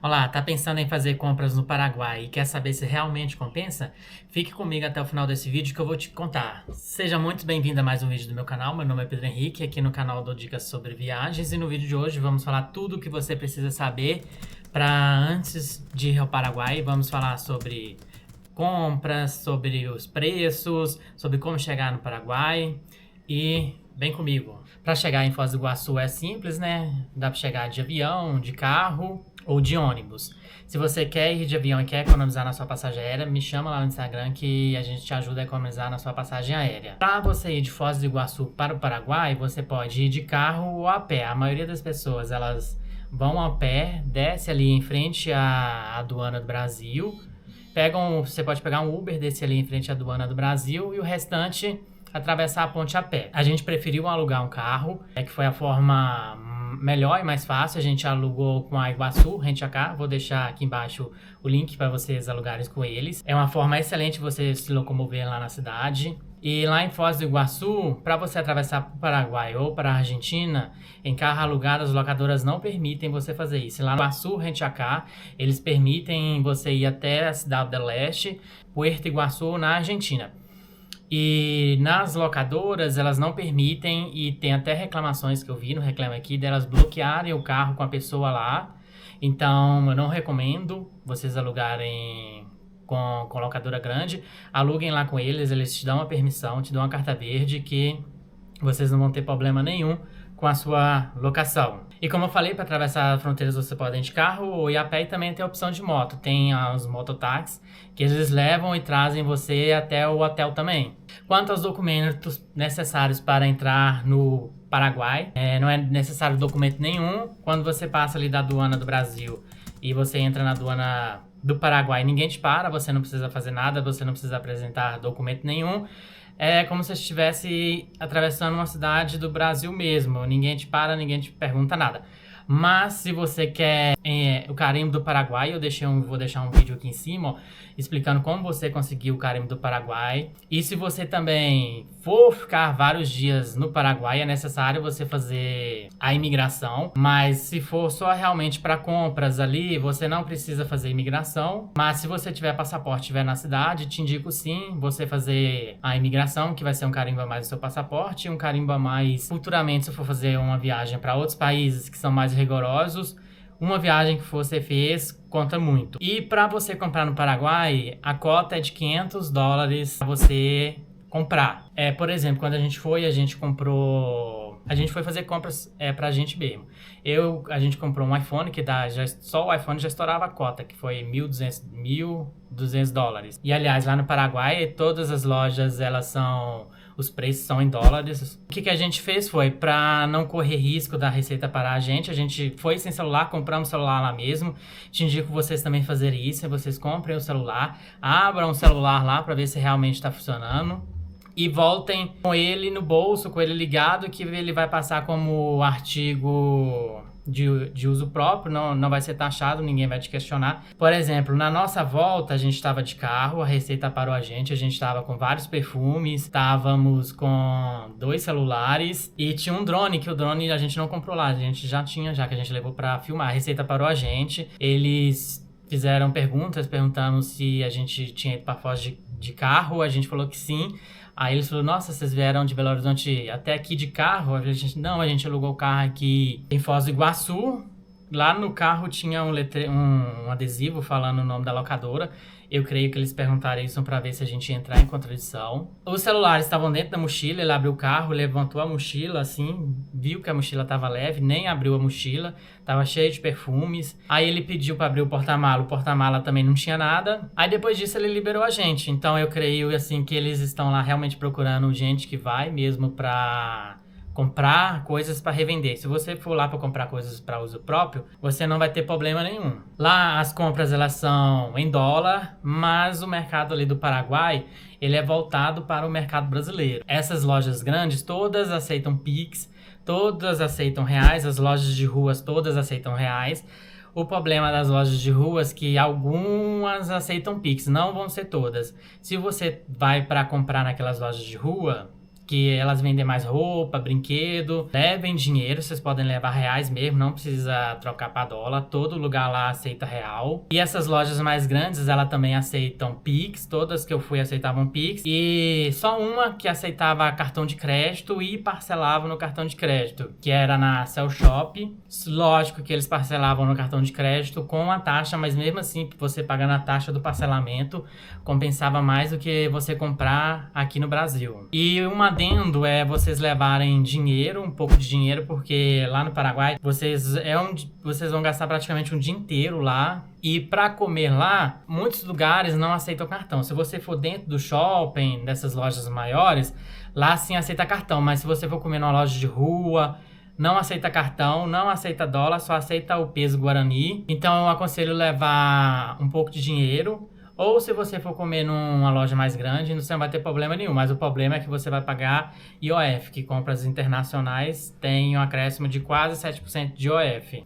Olá, tá pensando em fazer compras no Paraguai e quer saber se realmente compensa? Fique comigo até o final desse vídeo que eu vou te contar. Seja muito bem-vindo a mais um vídeo do meu canal. Meu nome é Pedro Henrique, aqui no canal dou dicas sobre viagens e no vídeo de hoje vamos falar tudo o que você precisa saber para antes de ir ao Paraguai. Vamos falar sobre compras, sobre os preços, sobre como chegar no Paraguai e vem comigo. Para chegar em Foz do Iguaçu é simples, né? Dá para chegar de avião, de carro ou de ônibus. Se você quer ir de avião e quer economizar na sua passagem aérea, me chama lá no Instagram que a gente te ajuda a economizar na sua passagem aérea. Para você ir de Foz do Iguaçu para o Paraguai, você pode ir de carro ou a pé. A maioria das pessoas, elas vão a pé, desce ali em frente à aduana do Brasil, você pode pegar um Uber, descer ali em frente à aduana do Brasil e o restante atravessar a ponte a pé. A gente preferiu alugar um carro, que foi a forma melhor e mais fácil. A gente alugou com a Iguaçu Rent a Car. Vou deixar aqui embaixo o link para vocês alugarem com eles. É uma forma excelente de você se locomover lá na cidade. E lá em Foz do Iguaçu, para você atravessar para o Paraguai ou para a Argentina, em carro alugado, as locadoras não permitem você fazer isso. Lá no Iguaçu Rent a Car, eles permitem você ir até a Cidade del Leste, Puerto Iguaçu, na Argentina. E nas locadoras, elas não permitem, e tem até reclamações que eu vi no Reclame Aqui, delas bloquearem o carro com a pessoa lá. Então, eu não recomendo vocês alugarem com locadora grande. Aluguem lá com eles te dão uma permissão, te dão uma carta verde que vocês não vão ter problema nenhum com a sua locação. E como eu falei, para atravessar fronteiras você pode ir de carro ou ir a pé, e também tem a opção de moto. Tem os mototáxis que eles levam e trazem você até o hotel também. Quanto aos documentos necessários para entrar no Paraguai, não é necessário documento nenhum. Quando você passa ali da aduana do Brasil e você entra na aduana do Paraguai, ninguém te para, você não precisa fazer nada, você não precisa apresentar documento nenhum. É como se estivesse atravessando uma cidade do Brasil mesmo. Ninguém te para, ninguém te pergunta nada. Mas se você quer o carimbo do Paraguai, vou deixar um vídeo aqui em cima, ó, explicando como você conseguir o carimbo do Paraguai. E se você também for ficar vários dias no Paraguai, é necessário você fazer a imigração. Mas se for só realmente para compras ali, você não precisa fazer imigração. Mas se você tiver passaporte, estiver na cidade, te indico sim você fazer a imigração, que vai ser um carimbo a mais no seu passaporte, e um carimbo a mais futuramente se for fazer uma viagem para outros países que são mais rigorosos. Uma viagem que você fez conta muito. E para você comprar no Paraguai, a cota é de $500 para você comprar. Por exemplo, quando a gente foi fazer compras pra gente mesmo. A gente comprou um iPhone que só o iPhone já estourava a cota, que foi $1.200. E aliás, lá no Paraguai, todas as lojas, os preços são em dólares. O que a gente fez foi, para não correr risco da Receita parar a gente foi sem celular, compramos celular lá mesmo. Te indico vocês também fazerem isso, vocês comprem o celular, abram o celular lá para ver se realmente está funcionando. E voltem com ele no bolso, com ele ligado, que ele vai passar como artigo de uso próprio, não vai ser taxado, ninguém vai te questionar. Por exemplo, na nossa volta, a gente estava de carro, a Receita parou a gente estava com vários perfumes, estávamos com 2 celulares e tinha um drone, que o drone a gente não comprou lá, a gente já tinha, já que a gente levou para filmar. A Receita parou a gente, eles fizeram perguntas, perguntando se a gente tinha ido para Foz de carro, a gente falou que sim. Aí eles falaram, nossa, vocês vieram de Belo Horizonte até aqui de carro? A gente alugou o carro aqui em Foz do Iguaçu. Lá no carro tinha um adesivo falando o nome da locadora. Eu creio que eles perguntaram isso para ver se a gente ia entrar em contradição. Os celulares estavam dentro da mochila, ele abriu o carro, levantou a mochila assim, viu que a mochila estava leve, nem abriu a mochila, estava cheio de perfumes. Aí ele pediu para abrir o porta-mala também não tinha nada. Aí depois disso ele liberou a gente. Então eu creio assim que eles estão lá realmente procurando gente que vai mesmo para comprar coisas para revender. Se você for lá para comprar coisas para uso próprio, você não vai ter problema nenhum. Lá as compras elas são em dólar, mas o mercado ali do Paraguai, ele é voltado para o mercado brasileiro. Essas lojas grandes todas aceitam Pix, todas aceitam reais, as lojas de ruas todas aceitam reais. O problema das lojas de ruas é que algumas aceitam Pix, não vão ser todas. Se você vai para comprar naquelas lojas de rua, que elas vendem mais roupa, brinquedo. Levem dinheiro, vocês podem levar reais mesmo, não precisa trocar para dólar. Todo lugar lá aceita real. E essas lojas mais grandes, ela também aceitam Pix. Todas que eu fui aceitavam Pix. E só uma que aceitava cartão de crédito e parcelava no cartão de crédito, que era na Cell Shop. Lógico que eles parcelavam no cartão de crédito com a taxa, mas mesmo assim, você pagando a taxa do parcelamento, compensava mais do que você comprar aqui no Brasil. E um adendo é vocês levarem dinheiro, um pouco de dinheiro, porque lá no Paraguai vocês vão gastar praticamente um dia inteiro lá. E para comer lá, muitos lugares não aceitam cartão. Se você for dentro do shopping, dessas lojas maiores, lá sim aceita cartão. Mas se você for comer numa loja de rua, não aceita cartão, não aceita dólar, só aceita o peso guarani. Então eu aconselho levar um pouco de dinheiro. Ou se você for comer numa loja mais grande, você não vai ter problema nenhum. Mas o problema é que você vai pagar IOF, que compras internacionais tem um acréscimo de quase 7% de IOF.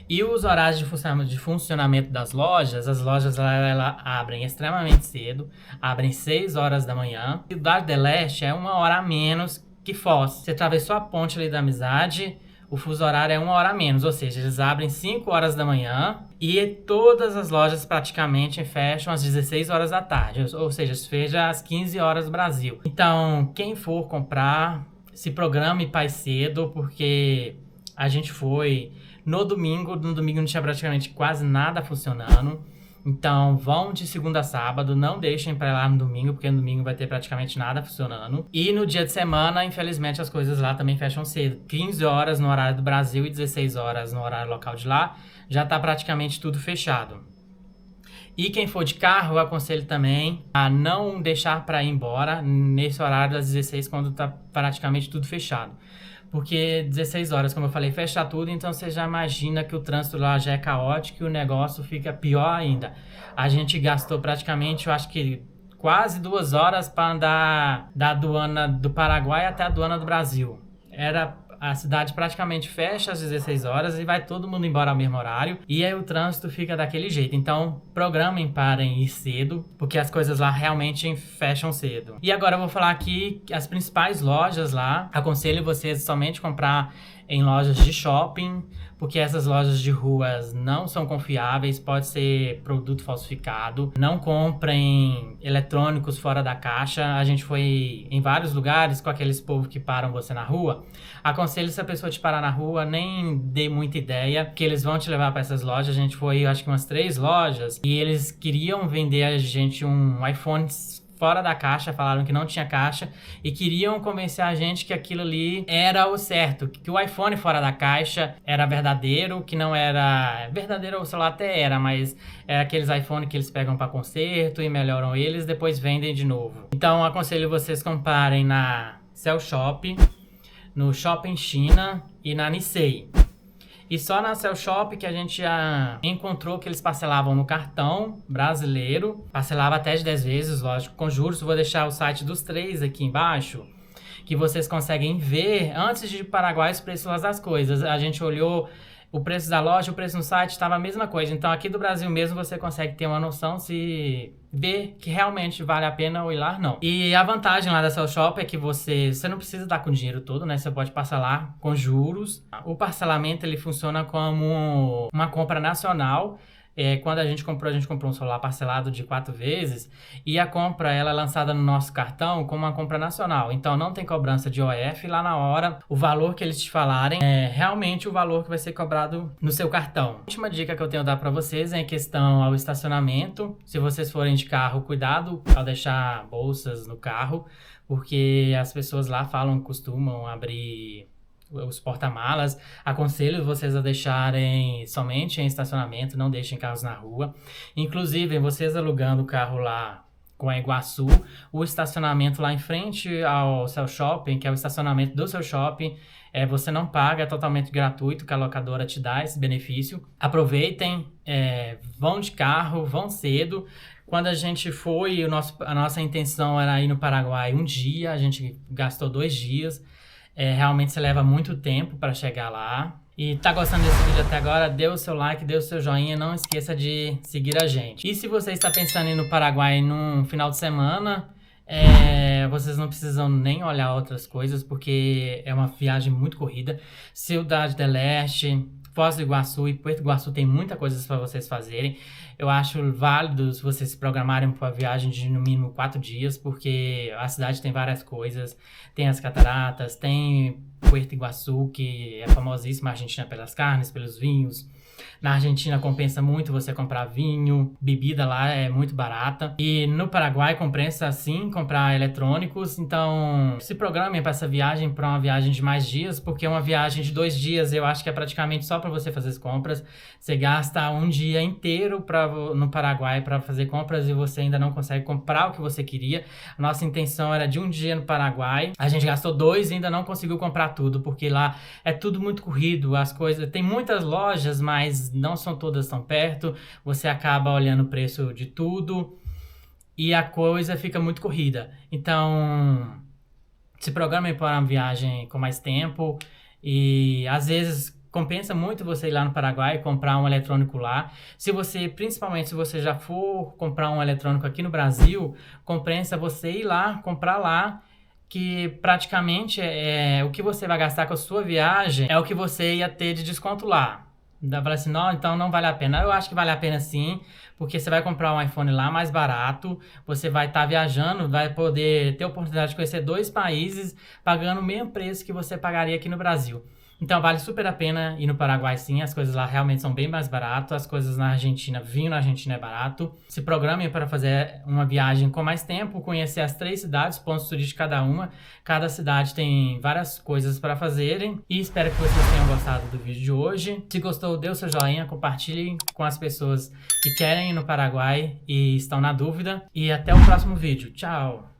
E os horários de funcionamento das lojas, as lojas ela abrem extremamente cedo, abrem 6 horas da manhã. Cidade do Leste é 1 hora a menos que Foz. Você atravessou a ponte ali da Amizade, o fuso horário é 1 hora a menos, ou seja, eles abrem 5 horas da manhã e todas as lojas praticamente fecham às 16 horas da tarde, ou seja, fecha às 15 horas do Brasil. Então, quem for comprar, se programe para ir cedo, porque a gente foi no domingo não tinha praticamente quase nada funcionando. Então, vão de segunda a sábado, não deixem para ir lá no domingo, porque no domingo vai ter praticamente nada funcionando. E no dia de semana, infelizmente, as coisas lá também fecham cedo. 15 horas no horário do Brasil e 16 horas no horário local de lá, já está praticamente tudo fechado. E quem for de carro, eu aconselho também a não deixar para ir embora nesse horário das 16, quando está praticamente tudo fechado. Porque 16 horas, como eu falei, fecha tudo, então você já imagina que o trânsito lá já é caótico e o negócio fica pior ainda. A gente gastou praticamente, eu acho que quase 2 horas para andar da aduana do Paraguai até a aduana do Brasil. A cidade praticamente fecha às 16 horas e vai todo mundo embora ao mesmo horário. E aí o trânsito fica daquele jeito. Então, programem para ir cedo, porque as coisas lá realmente fecham cedo. E agora eu vou falar aqui as principais lojas lá. Aconselho vocês somente comprar em lojas de shopping, porque essas lojas de ruas não são confiáveis, pode ser produto falsificado. Não comprem eletrônicos fora da caixa. A gente foi em vários lugares com aqueles povos que param você na rua. Aconselho, se a pessoa te parar na rua, nem dê muita ideia, que eles vão te levar para essas lojas. A gente foi, acho que umas 3 lojas, e eles queriam vender a gente um iPhone fora da caixa, falaram que não tinha caixa e queriam convencer a gente que aquilo ali era o certo, que o iPhone fora da caixa era verdadeiro, que não era verdadeiro, o celular até era, mas é aqueles iPhone que eles pegam para conserto e melhoram eles, depois vendem de novo. Então aconselho vocês comprarem na Cell Shop, no Shopping China e na Nisei. E só na Cell Shop que a gente já encontrou que eles parcelavam no cartão brasileiro. Parcelava até de 10 vezes, lógico, com juros. Vou deixar o site dos 3 aqui embaixo, que vocês conseguem ver antes de ir para o Paraguai os preços das coisas. A gente olhou o preço da loja, o preço no site estava a mesma coisa. Então aqui do Brasil mesmo você consegue ter uma noção se ver que realmente vale a pena ou ir lá, não. E a vantagem lá da Cell Shop é que você não precisa estar com o dinheiro todo, né? Você pode parcelar com juros. O parcelamento ele funciona como uma compra nacional. Quando a gente comprou um celular parcelado de 4 vezes e a compra ela é lançada no nosso cartão como uma compra nacional. Então não tem cobrança de IOF lá na hora. O valor que eles te falarem é realmente o valor que vai ser cobrado no seu cartão. A última dica que eu tenho a dar para vocês é em questão ao estacionamento. Se vocês forem de carro, cuidado ao deixar bolsas no carro, porque as pessoas lá costumam abrir os porta-malas. Aconselho vocês a deixarem somente em estacionamento, não deixem carros na rua. Inclusive, vocês alugando o carro lá com a Iguaçu, o estacionamento lá em frente ao seu shopping, que é o estacionamento do seu shopping, você não paga, é totalmente gratuito, que a locadora te dá esse benefício. Aproveitem, vão de carro, vão cedo. Quando a gente foi, a nossa intenção era ir no Paraguai um dia, a gente gastou 2 dias. Realmente você leva muito tempo para chegar lá. E tá gostando desse vídeo até agora, dê o seu like, dê o seu joinha, não esqueça de seguir a gente. E se você está pensando em ir no Paraguai num final de semana, Vocês não precisam nem olhar outras coisas, porque é uma viagem muito corrida. Cidade del Este, Foz do Iguaçu e Puerto Iguaçu tem muita coisa para vocês fazerem. Eu acho válido se vocês se programarem para a viagem de no mínimo 4 dias, porque a cidade tem várias coisas. Tem as cataratas, tem Puerto Iguaçu, que é famosíssima, a Argentina, pelas carnes, pelos vinhos. Na Argentina compensa muito você comprar vinho, bebida lá é muito barata. E no Paraguai compensa sim comprar eletrônicos. Então se programem para essa viagem, para uma viagem de mais dias, porque uma viagem de 2 dias eu acho que é praticamente só para você fazer as compras. Você gasta um dia inteiro no Paraguai para fazer compras e você ainda não consegue comprar o que você queria. Nossa intenção era de um dia no Paraguai. A gente gastou 2 e ainda não conseguiu comprar tudo, porque lá é tudo muito corrido, as coisas... Tem muitas lojas, mas não são todas tão perto. Você acaba olhando o preço de tudo e a coisa fica muito corrida. Então, se programem para uma viagem com mais tempo e às vezes compensa muito você ir lá no Paraguai e comprar um eletrônico lá. Principalmente se você já for comprar um eletrônico aqui no Brasil, compensa você ir lá, comprar lá, que praticamente o que você vai gastar com a sua viagem é o que você ia ter de desconto lá. Dá pra assim, não, então não vale a pena. Eu acho que vale a pena sim, porque você vai comprar um iPhone lá mais barato, você vai estar viajando, vai poder ter a oportunidade de conhecer 2 países pagando o mesmo preço que você pagaria aqui no Brasil. Então vale super a pena ir no Paraguai sim, as coisas lá realmente são bem mais baratas, as coisas na Argentina, vinho na Argentina é barato. Se programem para fazer uma viagem com mais tempo, conhecer as 3 cidades, pontos turísticos cada uma. Cada cidade tem várias coisas para fazerem e espero que vocês tenham gostado do vídeo de hoje. Se gostou, dê o seu joinha, compartilhe com as pessoas que querem ir no Paraguai e estão na dúvida. E até o próximo vídeo. Tchau!